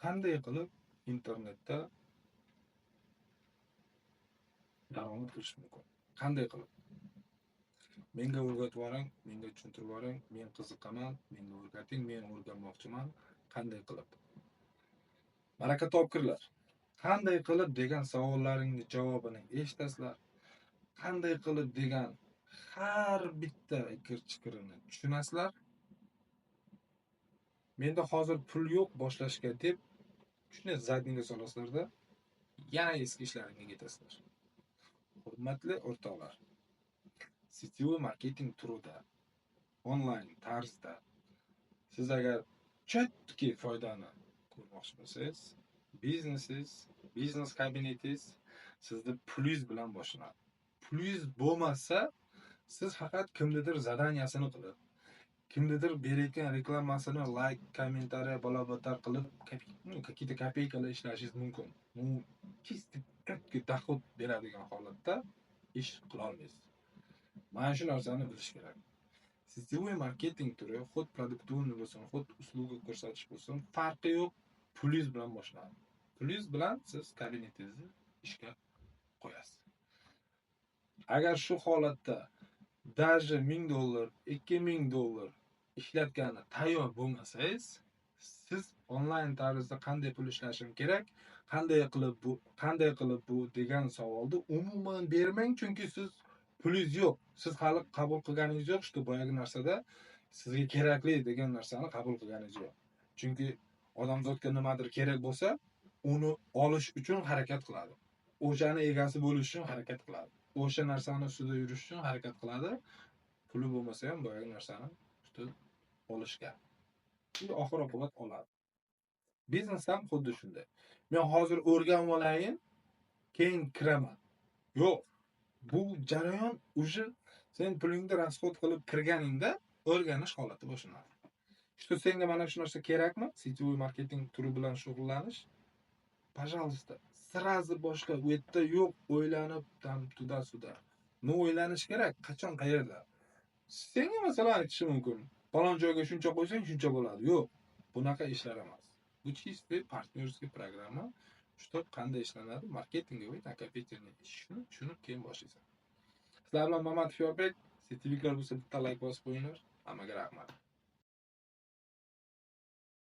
qanday qilib internetda daromad qilish mumkin? Qanday qilib? Menga o'rgatib yuboring, menga tushuntirib yuboring, men qiziqaman, menga o'rgating, men o'rganmoqchiman. Qanday qilib? Baraka topkirlar. Qanday qilib degan savollaringni javobini eshitasizlar. Qanday qilib degan har bitta ikir-chikirini tushunasizlar. Menda hozir pul yo'q boshlashga deb shunday zadniga solasizlarda, yana eski ishlaringga ketasizlar. Hurmatli o'rtoqlar, sityoviy marketing turida, onlayn tarzda siz agar chetki foydani ko'rmoqchi bo'lsangiz, biznes kabinetingiz sizni pulingiz bilan boshlanadi. Pulingiz bo'lmasa, siz faqat kimnidir zadaniyasini qilib, kimnidir berayotgan reklamasini like, kommentariya, balobatar qilib, какие-то kopeykalar ishlashingiz mumkin. Bu чисто katta doxod beradigan holatda ish qila olmaysiz. Mana shu narsani bilish kerak. Sityoviy marketing turi, xud produktni bo'lsin, xud usluga ko'rsatish bo'lsin, farqi yo'q, pulingiz bilan boshlanadi. Pulingiz bilan siz kabinetingizni ishga qo'yasiz. Agar shu holatda даже $1000, $2000 ishlatgani tayyor bo'lmasangiz, siz onlayn tarzda qanday pul ishlashim kerak, qanday qilib bu degan savolni umuman bermang, chunki siz pulingiz yo'q. Siz hali qabul qilganingiz yo'q, shu boyagi narsada sizga kerakli degan narsani qabul qilganingiz yo'q. Chunki odamzodga nimadir kerak bo'lsa, uni olish uchun harakat qiladi. O'shani egasi bo'lish uchun harakat qiladi. O'sha narsani ustida yurish uchun harakat qiladi. Puli bo'lmasa ham boyagi narsani ustida olishga. Shunda oxir-oqibat oladi. Biznes ham xuddi shunday. Men hozir o'rganib olayin, keyin kiraman. Yo'q. Bu jarayon уже sen pulingni rasxod qilib kirganingda o'rganish holati boshlanadi. Что senga mana shu narsa kerakmi? Sityoviy marketing turi bilan shug'ullanish? Пожалуйста, сразу boshqa u yerda yo'q, o'ylanib, tam tuda-suda. Ne o'ylanish kerak? Qachon, qayerda? Senga masalan aytishim mumkin. Falon joyga shuncha qo'ysang, shuncha bo'ladi. Yo'q, bunaqa ishlar emas. Bu чистый партнерский программа. Что qanday ishlanadi? Marketingoviy nakopительный ishni tushunib keyin boshlaysan. Sizlar bilan Mamatov Yorbek, sityoviklar bo'lsa bitta like bosib qo'yinglar. Hammaga rahmat.